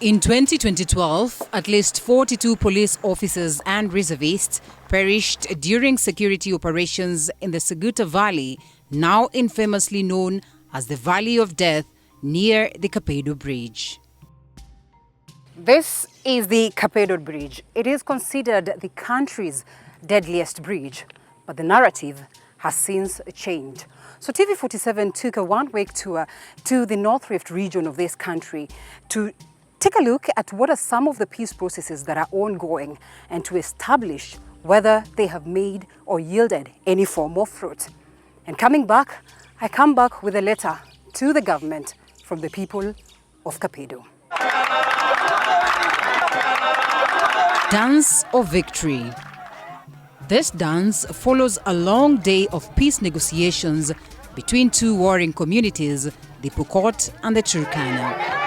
In 2012, at least 42 police officers and reservists perished during security operations in the Seguta Valley, now infamously known as the Valley of Death, near the Kapedo Bridge. This is the Kapedo Bridge. It is considered the country's deadliest bridge, but the narrative has since changed. So TV47 took a one-week tour to the North Rift region of this country to take a look at what are some of the peace processes that are ongoing and to establish whether they have made or yielded any form of fruit. And coming back, I come back with a letter to the government from the people of Kapedo. Dance of Victory. This dance follows a long day of peace negotiations between two warring communities, the Pokot and the Turkana.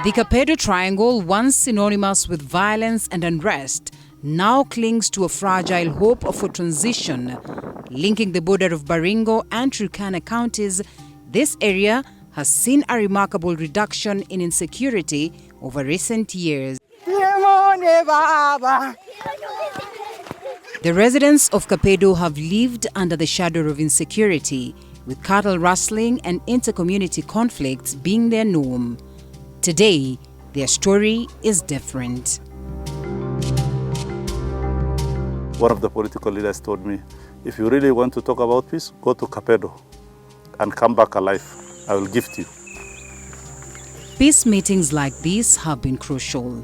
The Kapedo Triangle, once synonymous with violence and unrest, now clings to a fragile hope for transition. Linking the border of Baringo and Turkana counties, this area has seen a remarkable reduction in insecurity over recent years. The residents of Kapedo have lived under the shadow of insecurity, with cattle rustling and inter-community conflicts being their norm. Today, their story is different. One of the political leaders told me, if you really want to talk about peace, go to Kapedo and come back alive. I will gift you. Peace meetings like these have been crucial.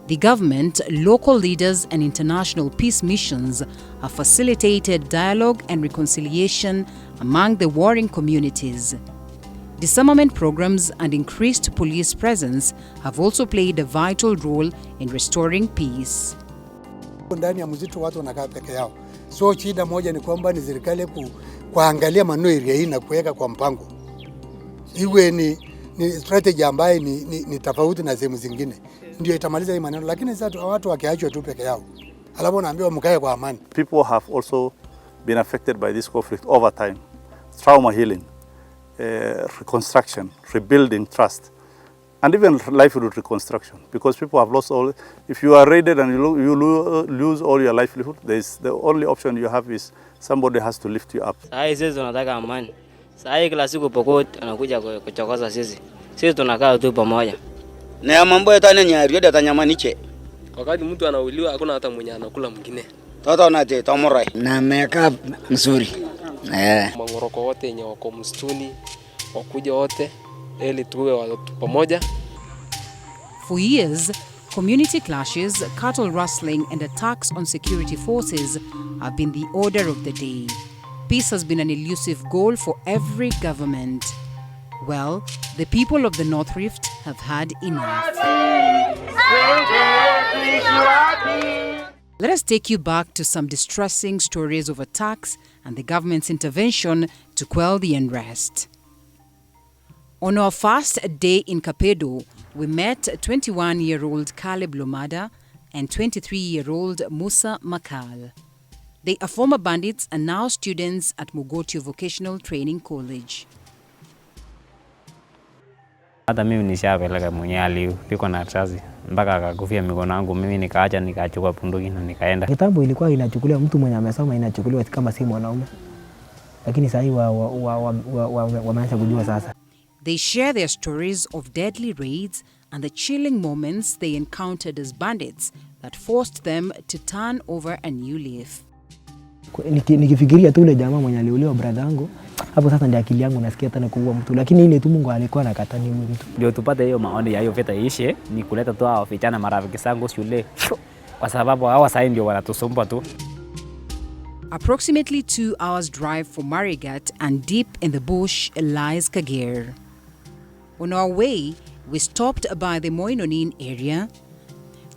The government, local leaders and international peace missions have facilitated dialogue and reconciliation among the warring communities. Disarmament programs and increased police presence have also played a vital role in restoring peace. Ndani ya msitu watu wanakaa peke yao. So shida moja ni kwamba ni serikali kuangalia maneno area hii na kuweka kwa mpango. Iwe ni strategy ambayo ni tofauti na sehemu zingine. Ndio itamaliza hii maneno, lakini sasa watu wakiachwa tu peke yao. Alafu naambiwa mkae kwa amani. People have also been affected by this conflict over time. Trauma healing, reconstruction, rebuilding trust, and even livelihood reconstruction. Because people have lost all. If you are raided and you lose all your livelihood, the only option you have is somebody has to lift you up. Sisi tunataka amani. Sasa kila siku Pokot anakuja kuchokoza sisi. Sisi tunakaa tu pamoja. Na mambo yote yananyari yote atanyamaniche. Wakati mtu anauliwa hakuna hata mwenye anakula mwingine. Toto nate tomorai. Na meka mzuri. Mangoroko wote yenye wako msituni wakuja wote ili tuwe watu pamoja. For years, community clashes, cattle rustling and attacks on security forces have been the order of the day. Peace has been an elusive goal for every government. Well, the people of the North Rift have had enough. Let us take you back to some distressing stories of attacks and the government's intervention to quell the unrest. On our first day in Kapedo, we met 21-year-old Caleb Lomada and 23-year-old Musa Makal. They are former bandits and now students at Mogotio Vocational Training College. Hata mimi nishapeleka mwenye alipikwa na risasi mpaka akakufia mikono yangu, mimi nikaacha nikachukua bunduki na nikaenda. Kitambo ilikuwa inachukuliwa mtu mwenye amesoma inachukuliwa kama si mwanaume. Lakini sasa wameanza kujua sasa. They share their stories of deadly raids and the chilling moments they encountered as bandits that forced them to turn over a new leaf. Nikifikiria tu ule jamaa mwenye aliuliwa brother yangu, hapo sasa ndio akili yangu nasikia tena kuua mtu, lakini ile tu Mungu alikuwa anakataa ni mtu. Ndio tupate hiyo maoni ya hiyo vita ishe, ni kuleta tu hao vijana marafiki zangu shule. Kwa sababu hawa sasa ndio wanatusumbua tu. Approximately 2 hours drive from Marigat and deep in the bush lies Kagir. On our way, we stopped by the Moinonin area.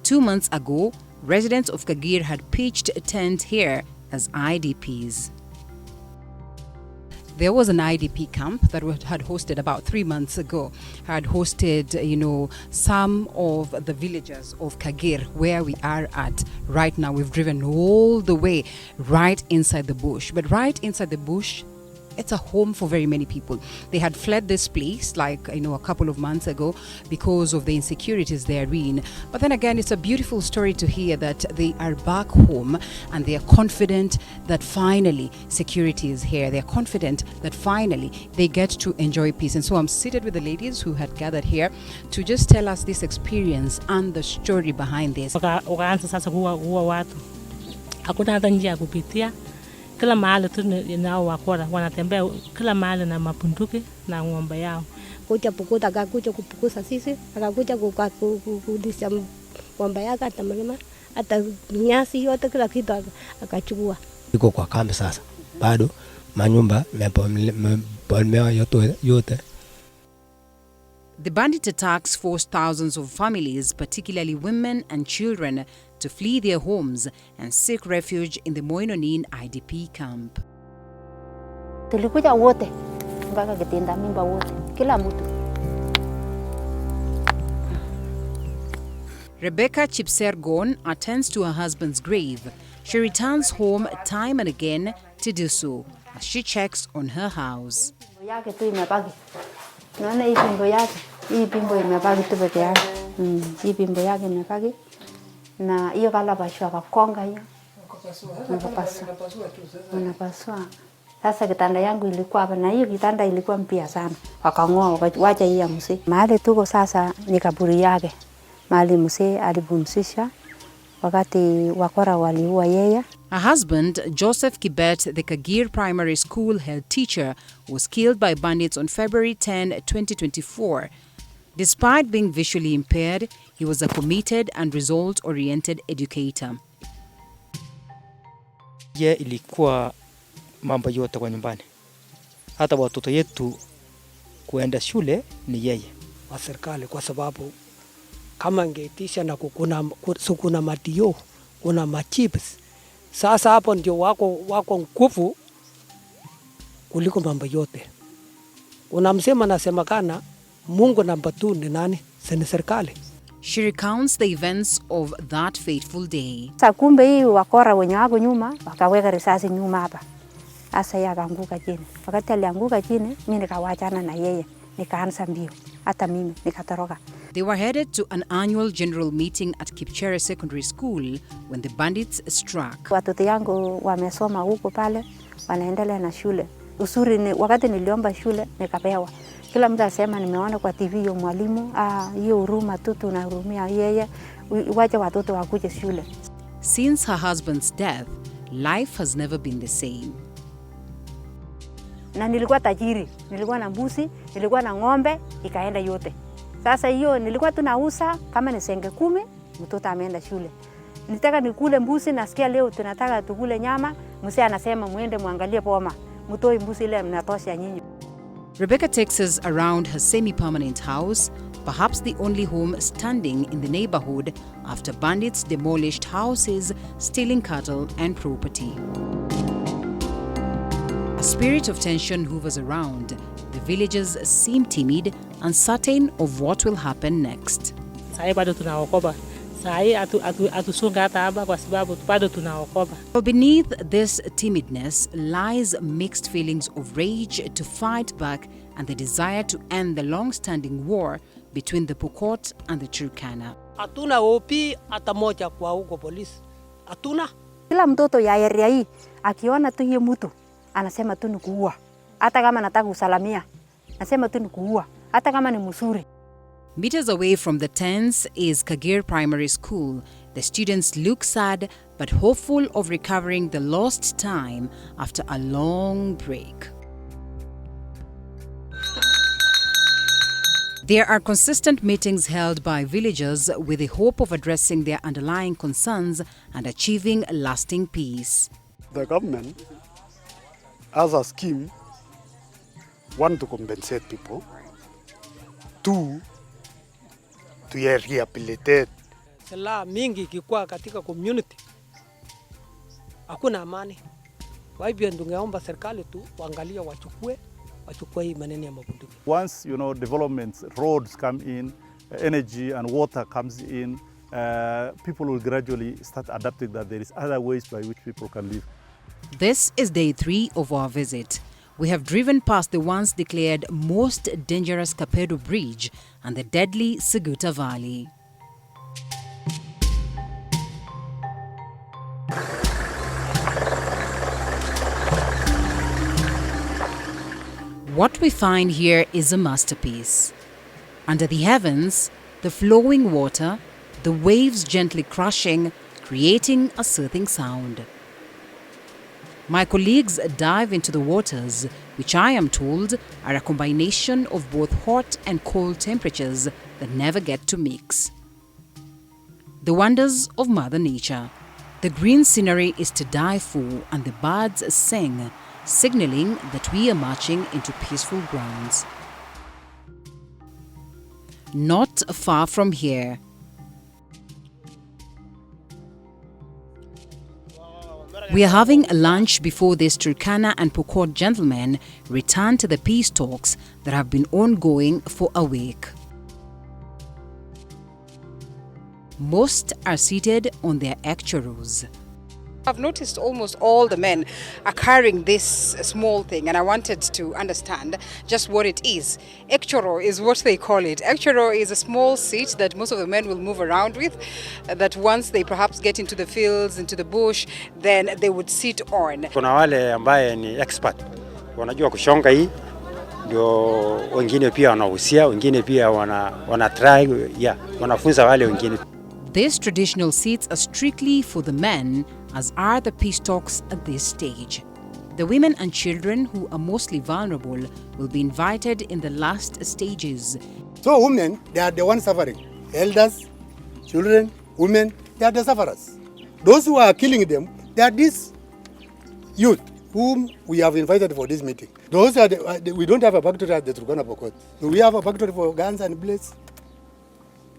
2 months ago, residents of Kagir had pitched a tent here as IDPs. There was an IDP camp that had hosted about 3 months ago, had hosted, some of the villagers of Kagir, where we are at right now. We've driven all the way right inside the bush. But right inside the bush, it's a home for very many people. They had fled this place like, a couple of months ago because of the insecurities they're in. But then again, it's a beautiful story to hear that they are back home and they are confident that finally security is here. They're confident that finally they get to enjoy peace. And so I'm seated with the ladies who had gathered here to just tell us this experience and the story behind this. Wakaanza sasa kuua watu. Hakuna hata njia ya kupitia. Kila mahali tu nao wakora wanatembea kila mahali na mapunduki na ng'ombe yao. Kuja pukuta akakuja kupukusa sisi, akakuja kudisha ng'ombe yake hata mlima, hata nyasi yote kila kitu akachukua. Iko kwa kambi sasa. Bado manyumba mmepolemewa yote. The bandit attacks forced thousands of families, particularly women and children, to flee their homes and seek refuge in the Moinonin IDP camp. Tulikuja wote mpaka kitinda mimba wote, kila mtu. Rebecca Chipsergon attends to her husband's grave. She returns home time and again to do so as she checks on her house. Yake tu imebaki. Naona hii pimbo yake, hii pimbo imebaki tu peke yake. Hii pimbo yake imebaki. Na hiyo kalabashwa kakonga hiyo. Unapasua. Sasa kitanda yangu ilikuwa hapa na hiyo kitanda ilikuwa mpya sana. Wakang'oa wacha hii ya mzee. Mahali tuko sasa ni kaburi yake. Mahali mzee alipumzisha wakati wakora waliua yeye. Her husband, Joseph Kibet, the Kagir Primary School head teacher, was killed by bandits on February 10, 2024. Despite being visually impaired, he was a committed and result-oriented educator. Ye ilikuwa mambo yote kwa nyumbani. Hata watoto yetu kuenda shule ni yeye. Wa serikali kwa sababu kama ngeitisha na kuna madio, kuna machips. Sasa hapo ndio wako nguvu kuliko mambo yote. Unamsema nasemekana Mungu namba 2 ni nani? Ni serikali. She recounts the events of that fateful day. Sasa kumbe hii wakora wenye wako nyuma wakaweka risasi nyuma hapa. Sasa yeye akaanguka chini. Wakati alianguka chini, mimi nikawachana na yeye, nikaanza mbio. Hata mimi nikatoroka. They were headed to an annual general meeting at Kipchere Secondary School when the bandits struck. Watoto yangu wamesoma huko pale, wanaendelea na shule. Usuri ni wakati niliomba shule nikapewa. Kila mtu asema nimeona kwa TV hiyo mwalimu, hiyo huruma tu tunahurumia yeye, wacha watoto wakuje shule. Since her husband's death, life has never been the same. Na nilikuwa tajiri, nilikuwa na mbuzi, nilikuwa na ng'ombe, ikaenda yote. Sasa hiyo nilikuwa tunauza kama ni senge 10, mtoto ameenda shule. Nitaka nikule mbuzi, nasikia leo tunataka tukule nyama, mzee anasema muende muangalie boma. Mtoi mbuzi ile mnatosha nyinyi. Rebecca takes us around her semi-permanent house, perhaps the only home standing in the neighborhood after bandits demolished houses, stealing cattle and property. A spirit of tension hovers around. The villagers seem timid, uncertain of what will happen next. But beneath this timidness lies mixed feelings of rage to fight back and the desire to end the long-standing war between the Pokot and the Turkana. Hatuna OP hata moja kwa huko polisi. Hatuna. Kila mtoto ya area hii akiona tu hiyo mtu anasema tu ni kuua. Hata kama nataka usalamia, anasema tu ni kuua. Hata kama ni mzuri. Meters away from the tents is Kagir Primary School. The students look sad but hopeful of recovering the lost time after a long break. There are consistent meetings held by villagers with the hope of addressing their underlying concerns and achieving lasting peace. The government has a scheme, one, to compensate people, two, to rehabilitate. Silaha mingi ikikuwa katika community hakuna amani. Kwa hivyo tungeomba serikali tu waangalie wachukue hii maneno ya mabunduki. Once developments, roads come in, energy and water comes in, people will gradually start adapting that there is other ways by which people can live. This is day 3 of our visit. We have driven past the once declared most dangerous Kapedo Bridge and the deadly Seguta Valley. What we find here is a masterpiece. Under the heavens, the flowing water, the waves gently crashing, creating a soothing sound. My colleagues dive into the waters, which I am told are a combination of both hot and cold temperatures that never get to mix. The wonders of Mother Nature. The green scenery is to die for, and the birds sing, signaling that we are marching into peaceful grounds. Not far from here, we are having a lunch before these Turkana and Pokot gentlemen return to the peace talks that have been ongoing for a week. Most are seated on their ekchoros. I've noticed almost all the men are carrying this small thing, and I wanted to understand just what it is. Ekchoro is what they call it. Ekchoro is a small seat that most of the men will move around with, that once they perhaps get into the fields, into the bush, then they would sit on. Kuna wale ambaye ni expert, wanajua kushonga hii, ndio wengine pia wanahusia, wengine pia wana try, wanafunza wale wengine. These traditional seats are strictly for the men, as are the peace talks at this stage. The women and children, who are mostly vulnerable, will be invited in the last stages. So women, they are the ones suffering. Elders, children, women, they are the sufferers. Those who are killing them, they are these youth whom we have invited for this meeting. Those are we don't have a factory at the Turkana Pokot. We have a factory for guns and bullets.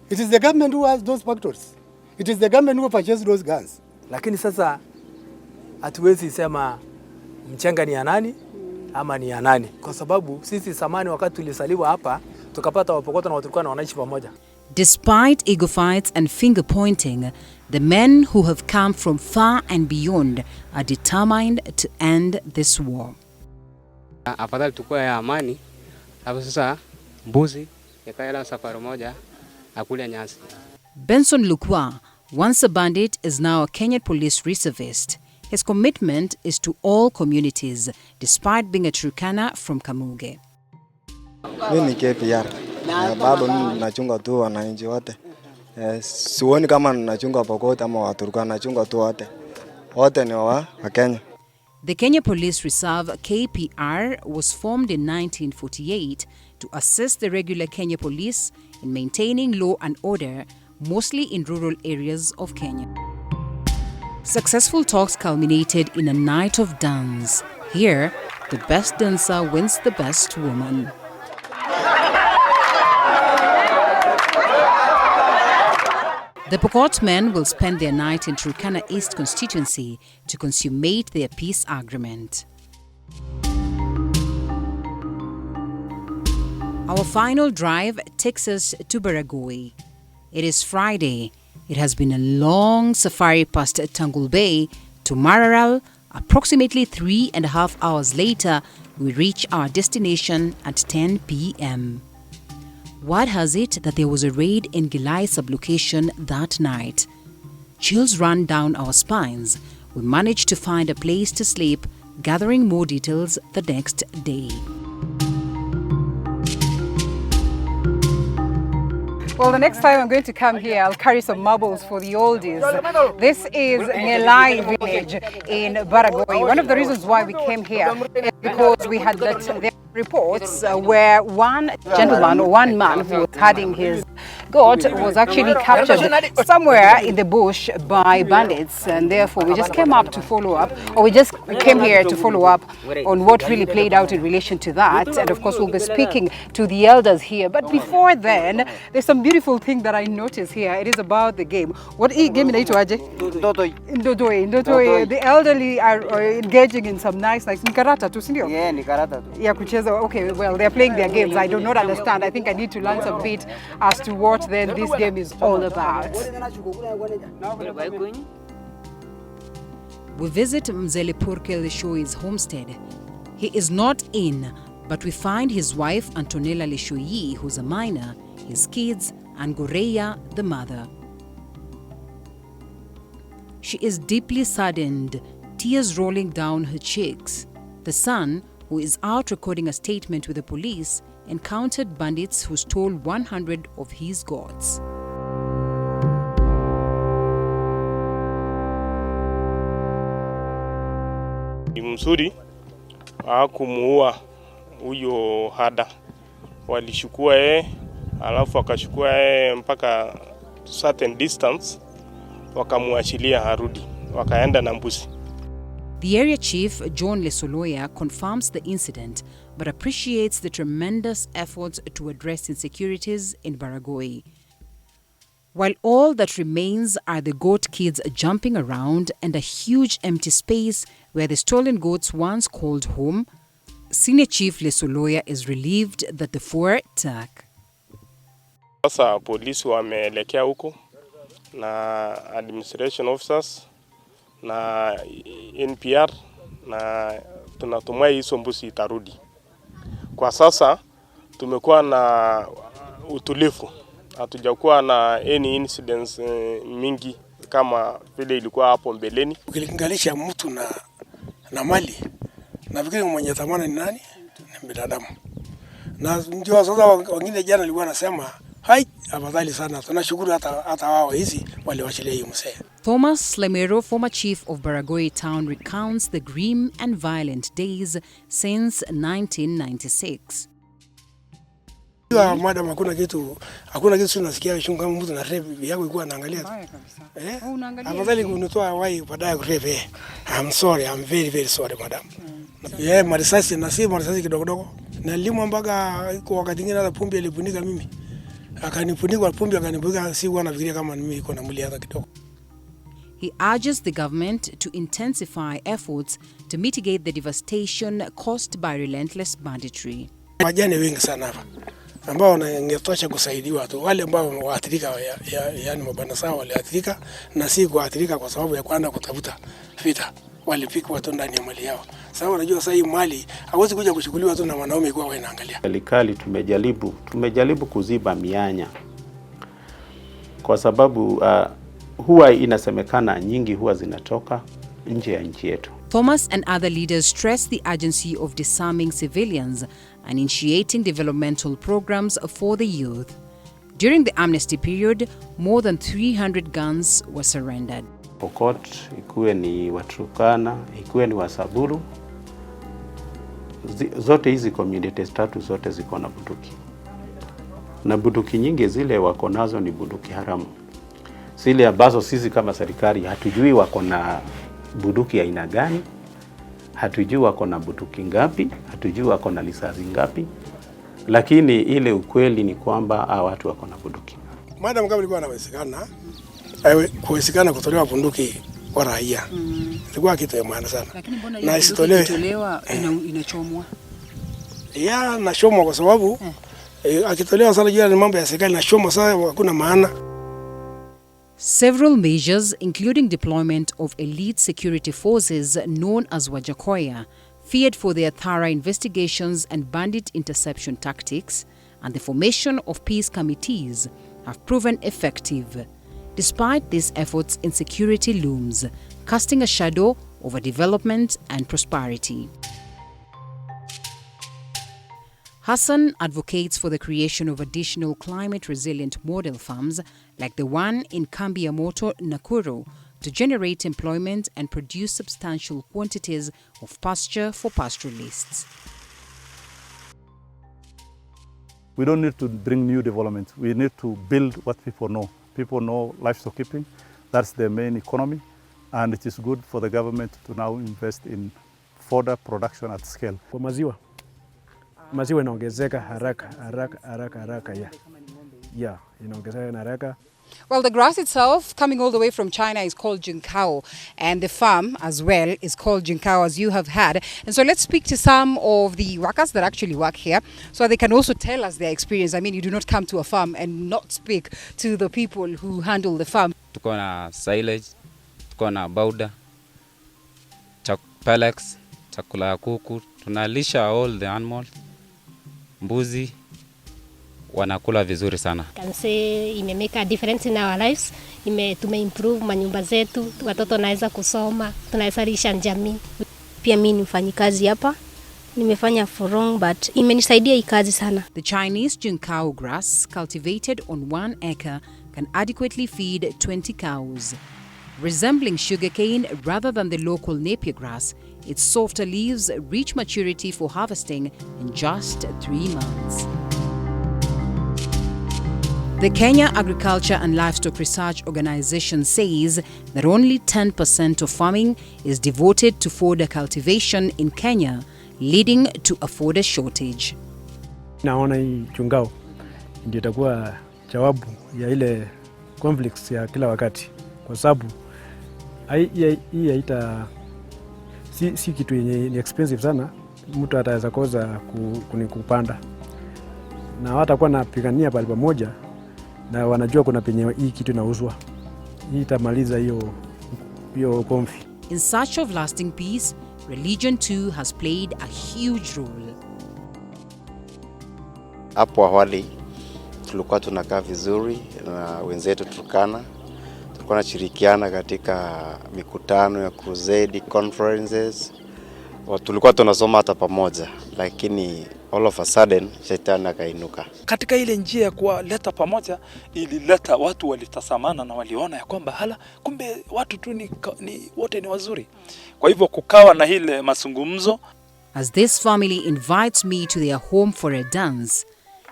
It is the government who has those factories. It is the government who purchased those guns. Lakini sasa hatuwezi sema mchenga ni ya nani ama ni ya nani, kwa sababu sisi zamani wakati tulisaliwa hapa tukapata Wapokot na Waturkana wanaishi pamoja. Despite ego fights and finger pointing, the men who have come from far and beyond are determined to end this war. Afadhali tukue ya amani, hapo sasa mbuzi yakaenda safari moja akule nyasi. Benson Lukwa, once a bandit, is now a Kenyan police reservist. His commitment is to all communities, despite being a Turkana from Kamuge. Mimi ni KPR. Bado nachunga tu wananchi wote. Sioni kama nachunga Pokot ama Waturkana, nachunga tu wote. Wote ni wa Kenya. The Kenya Police Reserve KPR was formed in 1948 to assist the regular Kenya Police in maintaining law and order, mostly in rural areas of Kenya. Successful talks culminated in a night of dance. Here, the best dancer wins the best woman. The Pokot men will spend their night in Turkana East constituency to consummate their peace agreement. Our final drive takes us to Baragoi. It is Friday. It has been a long safari past Tangul Bay to Mararal. Approximately 3.5 hours later, we reach our destination at 10 p.m. Word has it that there was a raid in Gilai sublocation that night. Chills ran down our spines. We managed to find a place to sleep, gathering more details the next day. Well, the next time I'm going to come here, I'll carry some marbles for the oldies. This is Ngelai village in Baragoi. One of the reasons why we came here is because we had the reports where one gentleman or one man who was herding his goat was actually captured somewhere in the bush by bandits, and therefore we just came up to follow up, or we came here to follow up on what really played out in relation to that. And of course we'll be speaking to the elders here. But before then, there's some beautiful thing that I noticed here. It is about the game. What game inaitwaje? Ndotoi. The elderly are engaging in some nice ni karata tu, sindio? Yeah, ni karata tu. Ya kucheza. Okay, well, they're playing their games. I do not understand. I think I need to learn some bit as to what then this game is all about. We visit Mzele Purkel Shoi's homestead. He is not in, but we find his wife Antonella Lishoyi, who's a minor, his kids, and Goreya, the mother. She is deeply saddened, tears rolling down her cheeks. The son, who is out recording a statement with the police, encountered bandits who stole 100 of his goats. Mzuri hakumuua huyo hada, walishukua alafu akashukua mpaka certain distance, wakamuachilia harudi, wakaenda na mbuzi. The area chief, John Lesoloya, confirms the incident but appreciates the tremendous efforts to address insecurities in Baragoi. While all that remains are the goat kids jumping around and a huge empty space where the stolen goats once called home, Senior Chief Lesoloya is relieved that the four attack. Sasa polisi wameelekea huko na administration officers na NPR, na tunatumai hizo mbuzi itarudi. Kwa sasa tumekuwa na utulivu, hatujakuwa na any incidents mingi kama vile ilikuwa hapo mbeleni. Ukilinganisha mtu na mali, nafikiri mwenye thamani ni nani? Ni binadamu. Na ndio sasa wengine jana walikuwa nasema hai, afadhali sana, tunashukuru hata wao hizi waliwachilia hiyo msee. Thomas Lemero, former chief of Baragoi town, recounts the grim and violent days since 1996. Madam, hakuna kitu tunasikia shungu kama mtu na rape yako ikuwa anaangalia. Afadhali kunitoa wai baadaye kurepe. I'm sorry, I'm very very sorry madam. Marisasi na si marisasi kidogo. Na limu mpaka kwa wakati mwingine hata pumbi alipunika mimi. Akanipunika pumbi akanipunika, si huwa nafikiria kama mimi iko na mwili hata kidogo. He urges the government to intensify efforts to mitigate the devastation caused by relentless banditry. Wajane wengi sana hapa ambao wangetosha kusaidiwa tu, wale ambao waathirika yani mabanda sawa waliathirika, na si kuathirika kwa sababu ya kwenda kutafuta vita, walipika watu ndani ya mali yao. Sasa unajua sasa hii mali hawezi kuja kuchukuliwa tu na wanaume kwa wanaangalia. Serikali tumejaribu kuziba mianya kwa sababu huwa inasemekana nyingi huwa zinatoka nje ya nchi yetu. Thomas and other leaders stress the urgency of disarming civilians and initiating developmental programs for the youth. During the amnesty period, more than 300 guns were surrendered. Pokot, ikuwe ni Waturkana, ikuwe ni Wasaburu, zote hizi communities tatu zote ziko na bunduki. Na bunduki nyingi zile wako nazo ni bunduki haramu. Zile ambazo sisi kama serikali hatujui wako na bunduki aina gani, hatujui wako na bunduki ngapi, hatujui wako na risasi ngapi, lakini ile ukweli ni kwamba watu wako na bunduki. Madam, kama ilikuwa kuwesekana kutolewa bunduki kwa raia, ilikuwa kitu ya maana sana. Lakini mbona hiyo bunduki ikitolewa inachomwa? Nachomwa kwa sababu akitolewa sana jua ni mambo ya serikali, nachomwa sasa hakuna maana. Several measures, including deployment of elite security forces known as Wajakoya, feared for their thorough investigations and bandit interception tactics, and the formation of peace committees have proven effective. Despite these efforts, insecurity looms, casting a shadow over development and prosperity. Hassan advocates for the creation of additional climate-resilient model farms like the one in Kambiamoto, Nakuru, to generate employment and produce substantial quantities of pasture for pastoralists. We don't need to bring new development. We need to build what people know. People know livestock keeping. That's their main economy. And it is good for the government to now invest in further production at scale. Kwa maziwa inaongezeka haraka inaongezeka haraka. Well, the grass itself coming all the way from China is called jinkao, and the farm as well is called jinkao, as you have had. And so let's speak to some of the workers that actually work here so they can also tell us their experience. I mean, you do not come to a farm and not speak to the people who handle the farm. Tuko na silage, tuko na bauda, pellets, chakula ya kuku, Tunalisha all the animals. Mbuzi wanakula vizuri sana. Can say imemake a difference in our lives. Tumeimprove manyumba zetu, watoto naweza kusoma, tunaweza lisha jamii. Pia mimi ni mfanyikazi hapa. Nimefanya for long but imenisaidia hii kazi sana. The Chinese jinkao grass cultivated on 1 acre can adequately feed 20 cows. Resembling sugarcane rather than the local napier grass, its softer leaves reach maturity for harvesting in just 3 months. The Kenya Agriculture and Livestock Research Organization says that only 10% of farming is devoted to fodder cultivation in Kenya, leading to a fodder shortage. Naona hii chungao ndio itakuwa jawabu ya ile conflicts ya kila wakati, kwa sababu hii haita si kitu yenye ni expensive sana, mtu ataweza koza kupanda na watakuwa napigania pale pamoja na wanajua kuna penye hii kitu inauzwa. Hii itamaliza hiyo konfi. In search of lasting peace, religion too has played a huge role. Hapo awali tulikuwa tunakaa vizuri na wenzetu Turkana. Tulikuwa tunashirikiana katika mikutano ya crusade conferences. Tulikuwa tunasoma hata pamoja, lakini all of a sudden shetani akainuka. Katika ile njia ya kuwaleta pamoja ilileta watu walitasamana na waliona ya kwamba hala kumbe watu tu wote ni wazuri. Kwa hivyo kukawa na ile mazungumzo. As this family invites me to their home for a dance,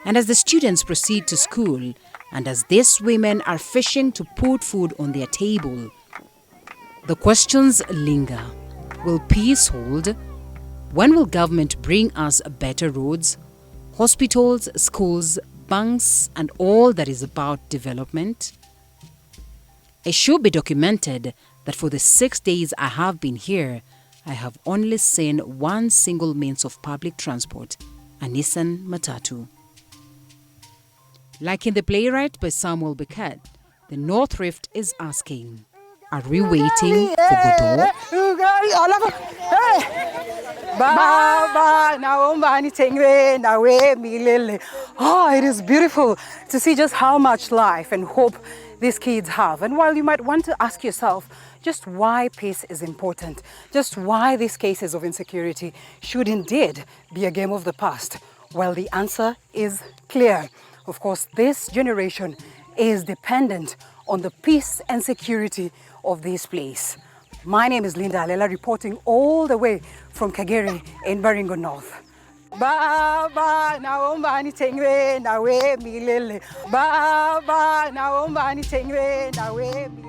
and as the students proceed to school, and as these women are fishing to put food on their table, the questions linger. Will peace hold? When will government bring us better roads, hospitals, schools, banks, and all that is about development? It should be documented that for the 6 days I have been here, I have only seen one single means of public transport, a Nissan Matatu. Like in The Playwright by Samuel Beckett, the North Rift is asking, are we waiting for Godot? Oh, it is beautiful to see just how much life and hope these kids have. And while you might want to ask yourself just why peace is important, just why these cases of insecurity should indeed be a game of the past, well, the answer is clear. Of course, this generation is dependent on the peace and security of this place. My name is Linda Alela, reporting all the way from Kagere in Baringo North. Baba naomba nitengwe nawe milele. Baba naomba nitengwe nawe milele.